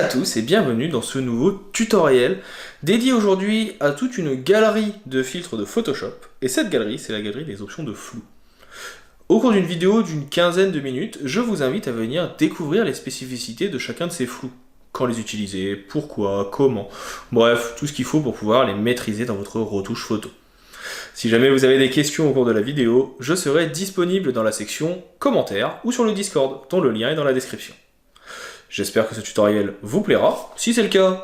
tous et bienvenue dans ce nouveau tutoriel dédié aujourd'hui à toute une galerie de filtres de Photoshop. Et cette galerie, c'est la galerie des options de flou. Au cours d'une vidéo d'une quinzaine de minutes, je vous invite à venir découvrir les spécificités de chacun de ces flous. Quand les utiliser, pourquoi, comment, bref, tout ce qu'il faut pour pouvoir les maîtriser dans votre retouche photo. Si jamais vous avez des questions au cours de la vidéo, je serai disponible dans la section commentaires ou sur le Discord, dont le lien est dans la description. J'espère que ce tutoriel vous plaira. Si c'est le cas,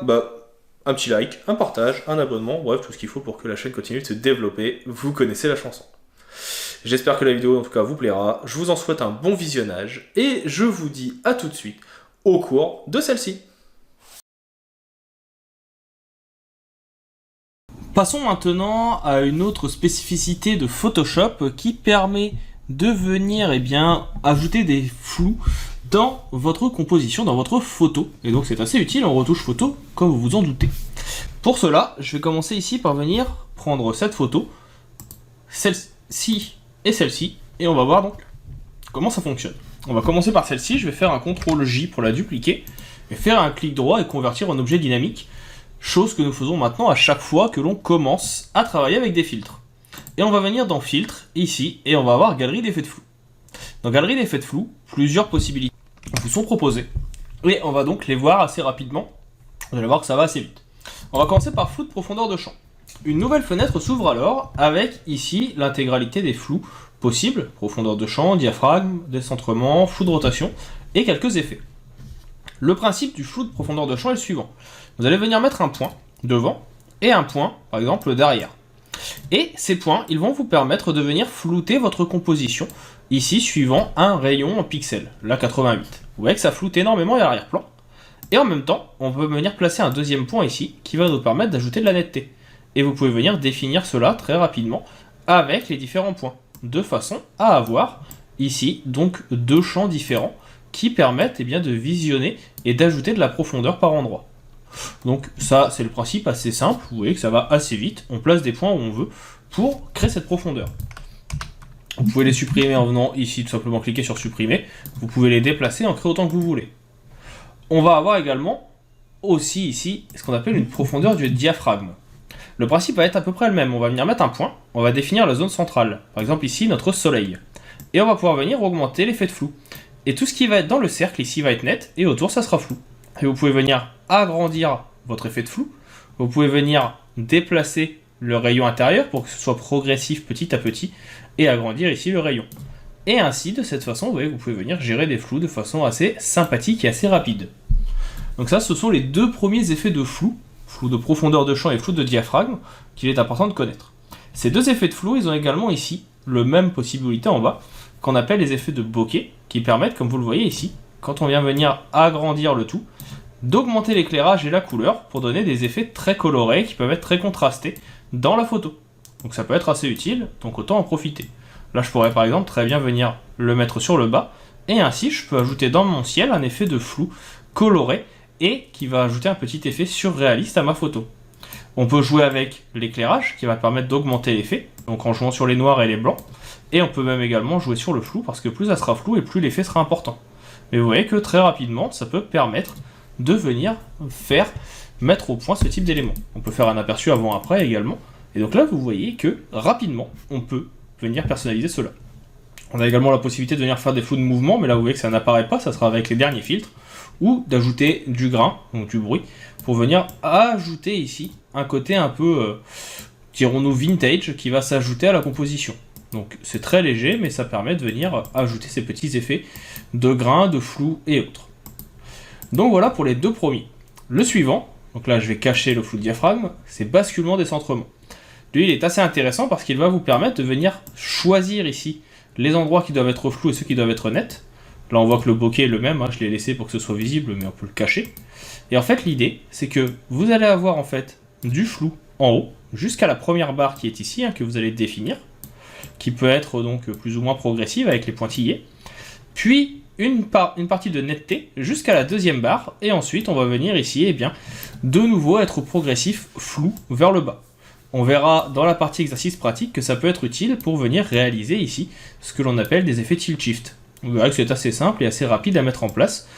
un petit like, un partage, un abonnement, bref, tout ce qu'il faut pour que la chaîne continue de se développer. Vous connaissez la chanson. J'espère que la vidéo, en tout cas, vous plaira. Je vous en souhaite un bon visionnage et je vous dis à tout de suite au cours de celle-ci. Passons maintenant à une autre spécificité de Photoshop qui permet de venir ajouter des flous dans votre composition, dans votre photo. Et donc c'est assez utile en retouche photo, comme vous vous en doutez. Pour cela, je vais commencer ici par venir prendre cette photo, celle-ci et celle-ci, et on va voir donc comment ça fonctionne. On va commencer par celle-ci, je vais faire un CTRL-J pour la dupliquer, et faire un clic droit et convertir en objet dynamique, chose que nous faisons maintenant à chaque fois que l'on commence à travailler avec des filtres. Et on va venir dans Filtre, ici, et on va avoir Galerie d'effets de flou. Dans Galerie d'effets de flou, plusieurs possibilités vous sont proposées. Et on va donc les voir assez rapidement. Vous allez voir que ça va assez vite. On va commencer par flou de profondeur de champ. Une nouvelle fenêtre s'ouvre alors avec ici l'intégralité des flous possibles. Profondeur de champ, diaphragme, décentrement, flou de rotation et quelques effets. Le principe du flou de profondeur de champ est le suivant. Vous allez venir mettre un point devant et un point, par exemple, derrière. Et ces points, ils vont vous permettre de venir flouter votre composition, ici suivant un rayon en pixels, là 88. Vous voyez que ça floute énormément à l'arrière-plan. Et en même temps, on peut venir placer un deuxième point ici, qui va nous permettre d'ajouter de la netteté. Et vous pouvez venir définir cela très rapidement avec les différents points, de façon à avoir ici donc deux champs différents qui permettent de visionner et d'ajouter de la profondeur par endroit. Donc ça, c'est le principe assez simple, vous voyez que ça va assez vite, on place des points où on veut pour créer cette profondeur. Vous pouvez les supprimer en venant ici, tout simplement cliquer sur supprimer, vous pouvez les déplacer en créer autant que vous voulez. On va avoir également aussi ici ce qu'on appelle une profondeur du diaphragme. Le principe va être à peu près le même, on va venir mettre un point, on va définir la zone centrale, par exemple ici notre soleil, et on va pouvoir venir augmenter l'effet de flou. Et tout ce qui va être dans le cercle ici va être net, et autour ça sera flou. Et vous pouvez venir agrandir votre effet de flou, vous pouvez venir déplacer le rayon intérieur pour que ce soit progressif petit à petit, et agrandir ici le rayon. Et ainsi, de cette façon, vous voyez, vous pouvez venir gérer des flous de façon assez sympathique et assez rapide. Donc ça, ce sont les deux premiers effets de flou, flou de profondeur de champ et flou de diaphragme, qu'il est important de connaître. Ces deux effets de flou, ils ont également ici, le même possibilité en bas, qu'on appelle les effets de bokeh, qui permettent, comme vous le voyez ici, quand on vient venir agrandir le tout, d'augmenter l'éclairage et la couleur pour donner des effets très colorés qui peuvent être très contrastés dans la photo. Donc ça peut être assez utile, donc autant en profiter. Là je pourrais par exemple très bien venir le mettre sur le bas, et ainsi je peux ajouter dans mon ciel un effet de flou coloré, et qui va ajouter un petit effet surréaliste à ma photo. On peut jouer avec l'éclairage, qui va permettre d'augmenter l'effet, donc en jouant sur les noirs et les blancs, et on peut même également jouer sur le flou, parce que plus ça sera flou et plus l'effet sera important. Mais vous voyez que très rapidement, ça peut permettre de venir mettre au point ce type d'éléments. On peut faire un aperçu avant-après également, et donc là vous voyez que rapidement, on peut venir personnaliser cela. On a également la possibilité de venir faire des flous de mouvement, mais là vous voyez que ça n'apparaît pas, ça sera avec les derniers filtres, ou d'ajouter du grain, donc du bruit, pour venir ajouter ici un côté un peu, dirons-nous, vintage, qui va s'ajouter à la composition. Donc c'est très léger, mais ça permet de venir ajouter ces petits effets de grain, de flou et autres. Donc voilà pour les deux premiers. Le suivant, donc là je vais cacher le flou de diaphragme, c'est basculement décentrement. Lui il est assez intéressant parce qu'il va vous permettre de venir choisir ici les endroits qui doivent être flous et ceux qui doivent être nets. Là on voit que le bokeh est le même, je l'ai laissé pour que ce soit visible mais on peut le cacher. Et en fait l'idée c'est que vous allez avoir en fait du flou en haut jusqu'à la première barre qui est ici, que vous allez définir, qui peut être donc plus ou moins progressive avec les pointillés. Puis une partie de netteté jusqu'à la deuxième barre, et ensuite on va venir ici de nouveau être progressif flou vers le bas. On verra dans la partie exercice pratique que ça peut être utile pour venir réaliser ici ce que l'on appelle des effets tilt shift. Vous verrez que c'est assez simple et assez rapide à mettre en place.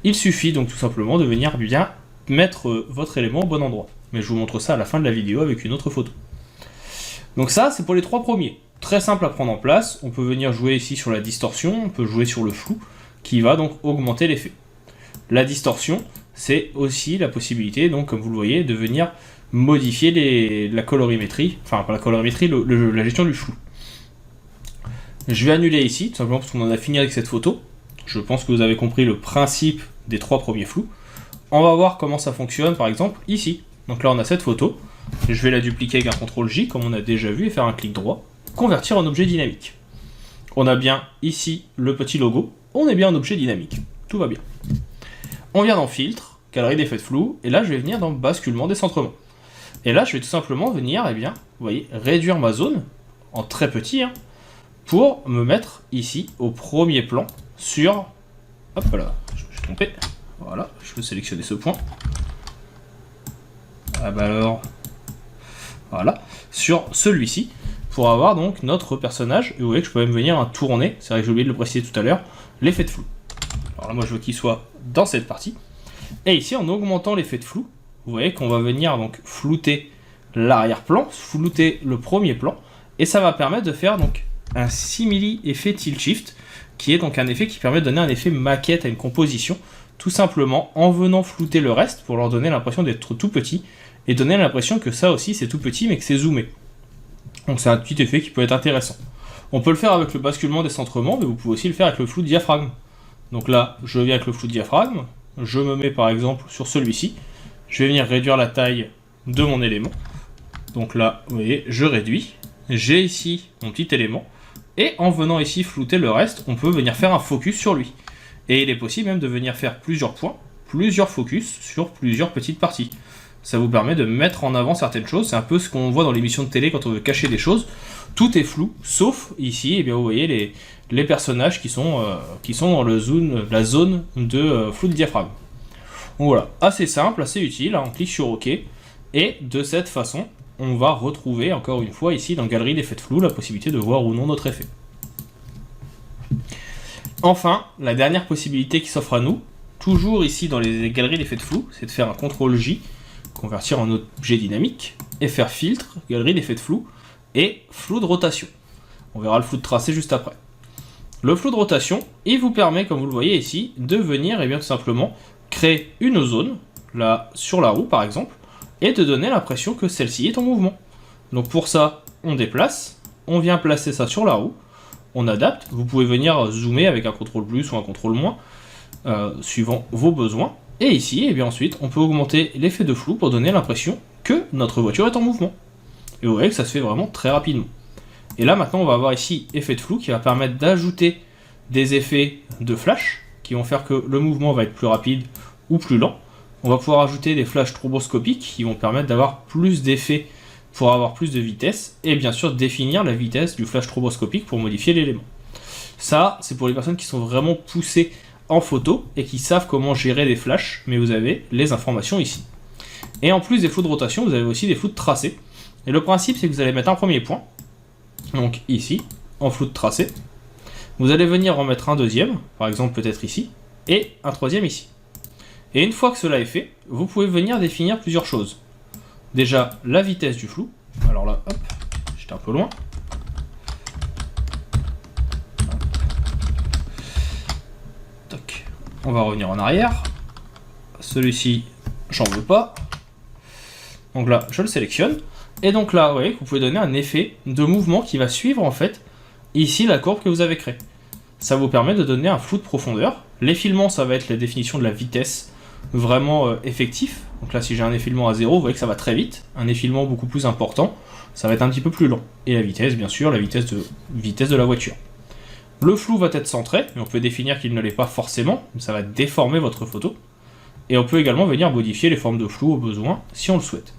Il suffit donc tout simplement de venir bien mettre votre élément au bon endroit. Mais je vous montre ça à la fin de la vidéo avec une autre photo. Donc ça, c'est pour les 3 premiers. Très simple à prendre en place. On peut venir jouer ici sur la distorsion, on peut jouer sur le flou, qui va donc augmenter l'effet. La distorsion, c'est aussi la possibilité, donc comme vous le voyez, de venir modifier la colorimétrie, enfin pas la colorimétrie, la gestion du flou. Je vais annuler ici, tout simplement parce qu'on en a fini avec cette photo. Je pense que vous avez compris le principe des 3 premiers flous. On va voir comment ça fonctionne, par exemple, ici. Donc là, on a cette photo. Je vais la dupliquer avec un CTRL J, comme on a déjà vu, et faire un clic droit. Convertir en objet dynamique. On a bien ici le petit logo. On est bien en objet dynamique. Tout va bien. On vient dans Filtre, Galerie d'effets de flou, et là, je vais venir dans Basculement, décentrement. Et là, je vais tout simplement venir, eh bien, vous voyez, réduire ma zone, en très petit, hein, pour me mettre ici, au premier plan, sur... Hop là, je suis trompé. Voilà, je peux sélectionner ce point. Ah bah alors... Voilà, sur celui-ci, pour avoir donc notre personnage. Et vous voyez que je peux même venir tourner, c'est vrai que j'ai oublié de le préciser tout à l'heure, l'effet de flou. Alors là, moi, je veux qu'il soit dans cette partie. Et ici, en augmentant l'effet de flou, vous voyez qu'on va venir donc flouter l'arrière-plan, flouter le premier plan, et ça va permettre de faire donc un simili effet tilt shift, qui est donc un effet qui permet de donner un effet maquette à une composition, tout simplement en venant flouter le reste pour leur donner l'impression d'être tout petit, et donner l'impression que ça aussi c'est tout petit mais que c'est zoomé. Donc c'est un petit effet qui peut être intéressant. On peut le faire avec le basculement décentrement, mais vous pouvez aussi le faire avec le flou de diaphragme. Donc là, je viens avec le flou de diaphragme, je me mets par exemple sur celui-ci, je vais venir réduire la taille de mon élément. Donc là, vous voyez, je réduis, j'ai ici mon petit élément, et en venant ici flouter le reste, on peut venir faire un focus sur lui. Et il est possible même de venir faire plusieurs points, plusieurs focus sur plusieurs petites parties. Ça vous permet de mettre en avant certaines choses, c'est un peu ce qu'on voit dans l'émission de télé quand on veut cacher des choses. Tout est flou, sauf ici, eh bien, vous voyez les personnages qui sont dans la zone de flou de diaphragme. Donc voilà, assez simple, assez utile, on clique sur OK, et de cette façon, on va retrouver encore une fois ici dans Galerie d'effets de flou la possibilité de voir ou non notre effet. Enfin, la dernière possibilité qui s'offre à nous, toujours ici dans les galeries d'effets de flou, c'est de faire un CTRL J, convertir en objet dynamique, et faire filtre, galerie d'effets de flou, et flou de rotation. On verra le flou de tracé juste après. Le flou de rotation, il vous permet, comme vous le voyez ici, de venir et bien tout simplement créer une zone, là sur la roue par exemple, et de donner l'impression que celle-ci est en mouvement. Donc pour ça, on déplace, on vient placer ça sur la roue, on adapte, vous pouvez venir zoomer avec un CTRL plus ou un CTRL moins, suivant vos besoins, et ici, et bien ensuite, on peut augmenter l'effet de flou pour donner l'impression que notre voiture est en mouvement. Et vous voyez que ça se fait vraiment très rapidement. Et là maintenant, on va avoir ici effet de flou qui va permettre d'ajouter des effets de flash, qui vont faire que le mouvement va être plus rapide ou plus lent. On va pouvoir ajouter des flashs stroboscopiques qui vont permettre d'avoir plus d'effets pour avoir plus de vitesse, et bien sûr définir la vitesse du flash stroboscopique pour modifier l'élément. Ça, c'est pour les personnes qui sont vraiment poussées en photo et qui savent comment gérer des flashs, mais vous avez les informations ici. Et en plus des flous de rotation, vous avez aussi des flous de tracé. Et le principe, c'est que vous allez mettre un premier point, donc ici, en flou de tracé. Vous allez venir en mettre un deuxième, par exemple peut-être ici, et un troisième ici. Et une fois que cela est fait, vous pouvez venir définir plusieurs choses. Déjà, la vitesse du flou. Alors là, hop, j'étais un peu loin. Toc. On va revenir en arrière. Celui-ci, j'en veux pas. Donc là, je le sélectionne. Et donc là, vous voyez que vous pouvez donner un effet de mouvement qui va suivre en fait ici la courbe que vous avez créée. Ça vous permet de donner un flou de profondeur. L'effilement, ça va être la définition de la vitesse vraiment effectif. Donc là, si j'ai un effilement à 0, vous voyez que ça va très vite. Un effilement beaucoup plus important, ça va être un petit peu plus lent. Et la vitesse, bien sûr, la vitesse de la voiture. Le flou va être centré, mais on peut définir qu'il ne l'est pas forcément. Ça va déformer votre photo. Et on peut également venir modifier les formes de flou au besoin, si on le souhaite.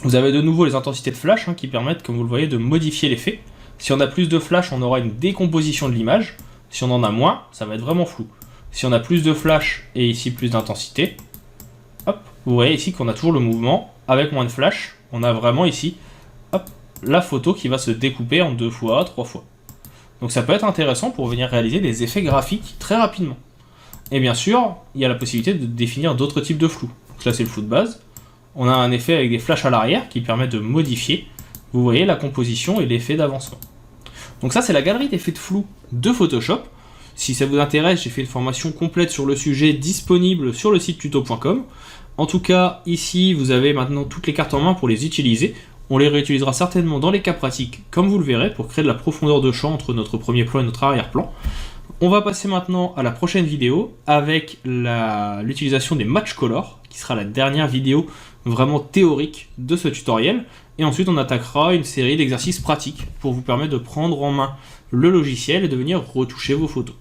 Vous avez de nouveau les intensités de flash qui permettent, comme vous le voyez, de modifier l'effet. Si on a plus de flash, on aura une décomposition de l'image. Si on en a moins, ça va être vraiment flou. Si on a plus de flash et ici plus d'intensité, hop, vous voyez ici qu'on a toujours le mouvement. Avec moins de flash, on a vraiment ici hop, la photo qui va se découper en 2 fois, 3 fois. Donc ça peut être intéressant pour venir réaliser des effets graphiques très rapidement. Et bien sûr, il y a la possibilité de définir d'autres types de flou. Donc là c'est le flou de base. On a un effet avec des flashs à l'arrière qui permet de modifier, vous voyez, la composition et l'effet d'avancement. Donc ça c'est la galerie d'effets de flou de Photoshop. Si ça vous intéresse, j'ai fait une formation complète sur le sujet disponible sur le site tuto.com. En tout cas, ici, vous avez maintenant toutes les cartes en main pour les utiliser. On les réutilisera certainement dans les cas pratiques, comme vous le verrez, pour créer de la profondeur de champ entre notre premier plan et notre arrière-plan. On va passer maintenant à la prochaine vidéo avec l'utilisation des match color, qui sera la dernière vidéo vraiment théorique de ce tutoriel. Et ensuite, on attaquera une série d'exercices pratiques pour vous permettre de prendre en main le logiciel et de venir retoucher vos photos.